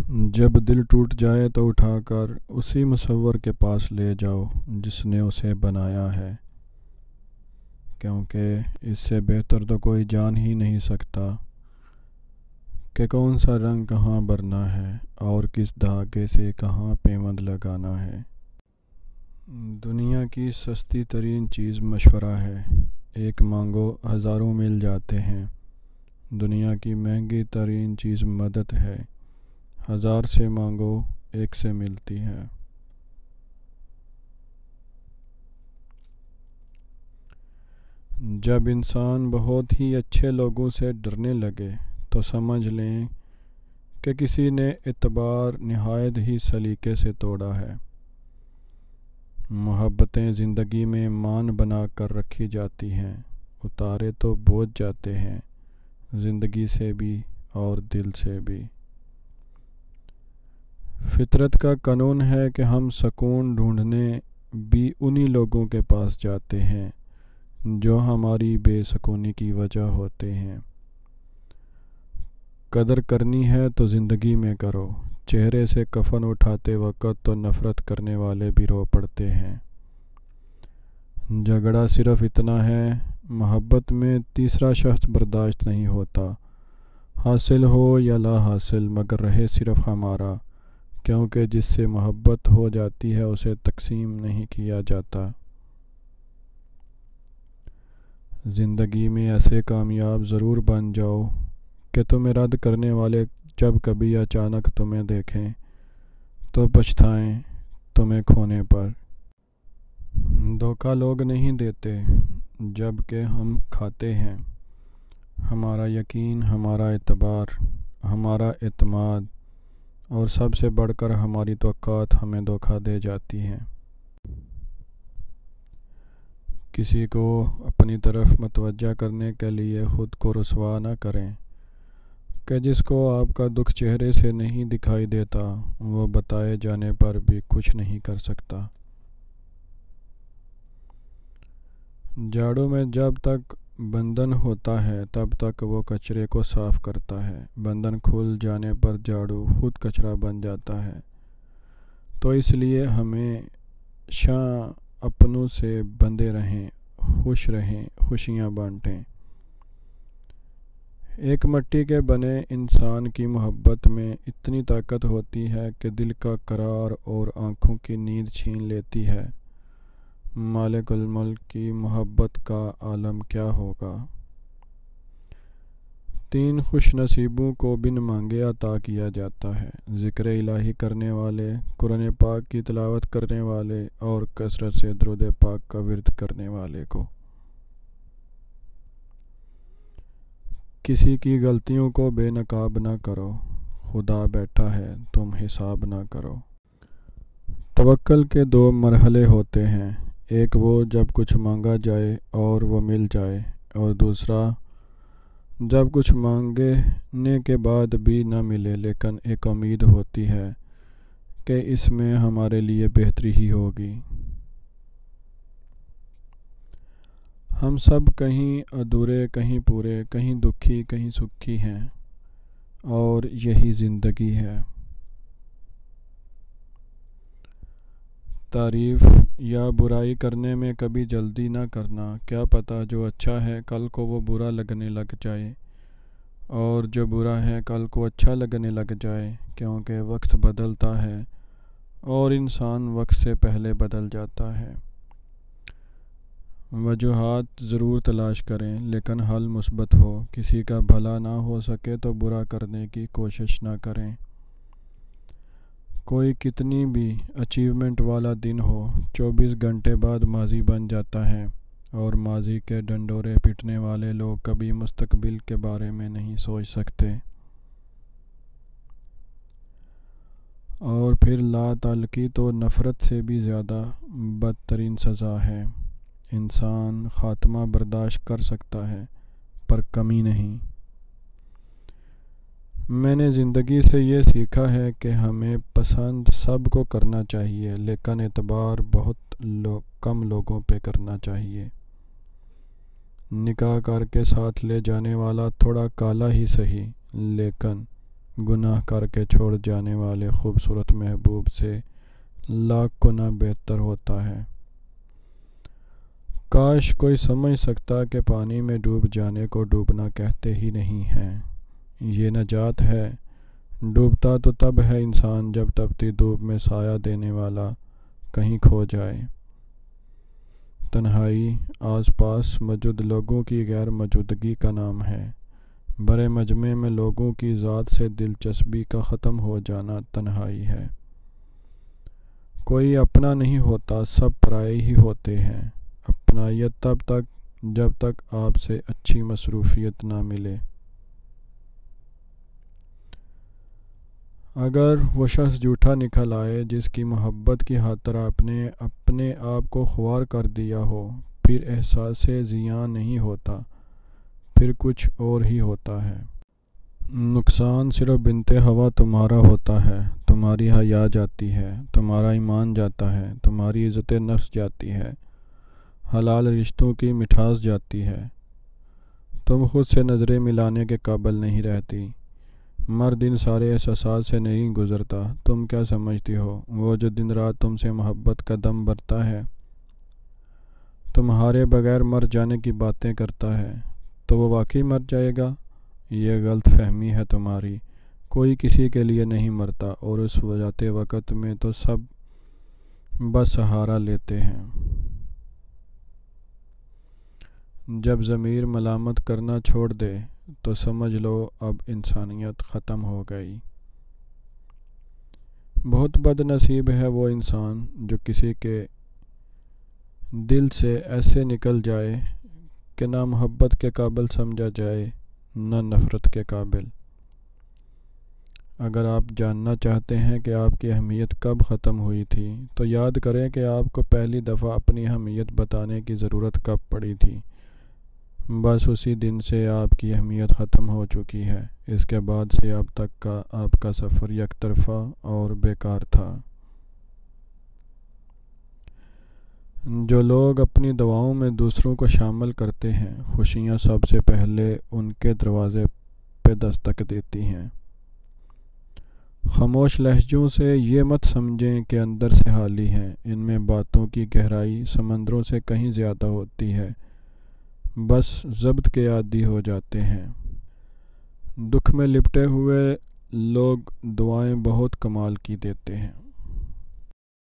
جب دل ٹوٹ جائے تو اٹھا کر اسی مصور کے پاس لے جاؤ جس نے اسے بنایا ہے، کیونکہ اس سے بہتر تو کوئی جان ہی نہیں سکتا کہ کون سا رنگ کہاں بھرنا ہے اور کس دھاگے سے کہاں پیوند لگانا ہے۔ دنیا کی سستی ترین چیز مشورہ ہے، ایک مانگو ہزاروں مل جاتے ہیں۔ دنیا کی مہنگی ترین چیز مدد ہے، 1000 سے مانگو 1 سے ملتی ہے۔ جب انسان بہت ہی اچھے لوگوں سے ڈرنے لگے تو سمجھ لیں کہ کسی نے اعتبار نہایت ہی سلیقے سے توڑا ہے۔ محبتیں زندگی میں مان بنا کر رکھی جاتی ہیں، اتارے تو بوجھ جاتے ہیں، زندگی سے بھی اور دل سے بھی۔ فطرت کا قانون ہے کہ ہم سکون ڈھونڈنے بھی انہی لوگوں کے پاس جاتے ہیں جو ہماری بے سکونی کی وجہ ہوتے ہیں۔ قدر کرنی ہے تو زندگی میں کرو، چہرے سے کفن اٹھاتے وقت تو نفرت کرنے والے بھی رو پڑتے ہیں۔ جھگڑا صرف اتنا ہے، محبت میں تیسرا شخص برداشت نہیں ہوتا، حاصل ہو یا لا حاصل مگر رہے صرف ہمارا، کیونکہ جس سے محبت ہو جاتی ہے اسے تقسیم نہیں کیا جاتا۔ زندگی میں ایسے کامیاب ضرور بن جاؤ کہ تمہیں رد کرنے والے جب کبھی اچانک تمہیں دیکھیں تو پچھتائیں تمہیں کھونے پر۔ دھوکہ لوگ نہیں دیتے جب کہ ہم کھاتے ہیں۔ ہمارا یقین، ہمارا اعتبار، ہمارا اعتماد اور سب سے بڑھ کر ہماری توقعات ہمیں دھوکہ دے جاتی ہیں۔ کسی کو اپنی طرف متوجہ کرنے کے لیے خود کو رسوا نہ کریں کہ جس کو آپ کا دکھ چہرے سے نہیں دکھائی دیتا وہ بتائے جانے پر بھی کچھ نہیں کر سکتا۔ جھاڑو میں جب تک بندھن ہوتا ہے تب تک وہ کچرے کو صاف کرتا ہے، بندھن کھل جانے پر جھاڑو خود کچرا بن جاتا ہے۔ تو اس لیے ہمیشہ اپنوں سے بندھے رہیں، خوش رہیں، خوشیاں بانٹیں۔ ایک مٹی کے بنے انسان کی محبت میں اتنی طاقت ہوتی ہے کہ دل کا قرار اور آنکھوں کی نیند چھین لیتی ہے۔ مالک الملک کی محبت کا عالم کیا ہوگا۔ 3 خوش نصیبوں کو بن مانگے عطا کیا جاتا ہے، ذکر الہی کرنے والے، قرآن پاک کی تلاوت کرنے والے اور کثرت سے درود پاک کا ورد کرنے والے کو۔ کسی کی غلطیوں کو بے نقاب نہ کرو، خدا بیٹھا ہے تم حساب نہ کرو۔ توکل کے 2 مرحلے ہوتے ہیں، ایک وہ جب کچھ مانگا جائے اور وہ مل جائے، اور دوسرا جب کچھ مانگنے کے بعد بھی نہ ملے لیکن ایک امید ہوتی ہے کہ اس میں ہمارے لیے بہتری ہی ہوگی۔ ہم سب کہیں ادھورے، کہیں پورے، کہیں دکھی، کہیں سکھی ہیں، اور یہی زندگی ہے۔ تعریف یا برائی کرنے میں کبھی جلدی نہ کرنا، کیا پتہ جو اچھا ہے کل کو وہ برا لگنے لگ جائے، اور جو برا ہے کل کو اچھا لگنے لگ جائے، کیونکہ وقت بدلتا ہے اور انسان وقت سے پہلے بدل جاتا ہے۔ وجوہات ضرور تلاش کریں لیکن حل مثبت ہو، کسی کا بھلا نہ ہو سکے تو برا کرنے کی کوشش نہ کریں۔ کوئی کتنی بھی اچیومنٹ والا دن ہو، 24 گھنٹے بعد ماضی بن جاتا ہے، اور ماضی کے ڈنڈورے پیٹنے والے لوگ کبھی مستقبل کے بارے میں نہیں سوچ سکتے۔ اور پھر لا تعلقی تو نفرت سے بھی زیادہ بدترین سزا ہے۔ انسان خاتمہ برداشت کر سکتا ہے پر کمی نہیں۔ میں نے زندگی سے یہ سیکھا ہے کہ ہمیں پسند سب کو کرنا چاہیے لیکن اعتبار بہت کم لوگوں پہ کرنا چاہیے۔ نکاح کر کے ساتھ لے جانے والا تھوڑا کالا ہی سہی لیکن گناہ کر کے چھوڑ جانے والے خوبصورت محبوب سے لاکھ گنا بہتر ہوتا ہے۔ کاش کوئی سمجھ سکتا کہ پانی میں ڈوب جانے کو ڈوبنا کہتے ہی نہیں ہیں، یہ نجات ہے۔ ڈوبتا تو تب ہے انسان جب تپتی دھوپ میں سایہ دینے والا کہیں کھو جائے۔ تنہائی آس پاس موجود لوگوں کی غیر موجودگی کا نام ہے۔ بڑے مجمع میں لوگوں کی ذات سے دلچسپی کا ختم ہو جانا تنہائی ہے۔ کوئی اپنا نہیں ہوتا، سب پرائے ہی ہوتے ہیں۔ اپنائیت تب تک جب تک آپ سے اچھی مصروفیت نہ ملے۔ اگر وہ شخص جھوٹا نکل آئے جس کی محبت کی خاطر آپ نے اپنے آپ کو خوار کر دیا ہو، پھر احساس زیاں نہیں ہوتا، پھر کچھ اور ہی ہوتا ہے۔ نقصان صرف بنت ہوا تمہارا ہوتا ہے، تمہاری حیا جاتی ہے، تمہارا ایمان جاتا ہے، تمہاری عزت نفس جاتی ہے، حلال رشتوں کی مٹھاس جاتی ہے، تم خود سے نظریں ملانے کے قابل نہیں رہتی۔ مرد ان سارے احساسات سے نہیں گزرتا۔ تم کیا سمجھتی ہو وہ جو دن رات تم سے محبت کا دم بھرتا ہے، تمہارے بغیر مر جانے کی باتیں کرتا ہے، تو وہ واقعی مر جائے گا؟ یہ غلط فہمی ہے تمہاری۔ کوئی کسی کے لیے نہیں مرتا، اور اس جاتے وقت میں تو سب بس سہارا لیتے ہیں۔ جب ضمیر ملامت کرنا چھوڑ دے تو سمجھ لو اب انسانیت ختم ہو گئی۔ بہت بد نصیب ہے وہ انسان جو کسی کے دل سے ایسے نکل جائے کہ نہ محبت کے قابل سمجھا جائے نہ نفرت کے قابل۔ اگر آپ جاننا چاہتے ہیں کہ آپ کی اہمیت کب ختم ہوئی تھی تو یاد کریں کہ آپ کو پہلی دفعہ اپنی اہمیت بتانے کی ضرورت کب پڑی تھی۔ بس اسی دن سے آپ کی اہمیت ختم ہو چکی ہے۔ اس کے بعد سے اب تک کا آپ کا سفر یک طرفہ اور بیکار تھا۔ جو لوگ اپنی دعاؤں میں دوسروں کو شامل کرتے ہیں، خوشیاں سب سے پہلے ان کے دروازے پہ دستک دیتی ہیں۔ خاموش لہجوں سے یہ مت سمجھیں کہ اندر سے خالی ہیں، ان میں باتوں کی گہرائی سمندروں سے کہیں زیادہ ہوتی ہے، بس ضبط کے عادی ہو جاتے ہیں۔ دکھ میں لپٹے ہوئے لوگ دعائیں بہت کمال کی دیتے ہیں۔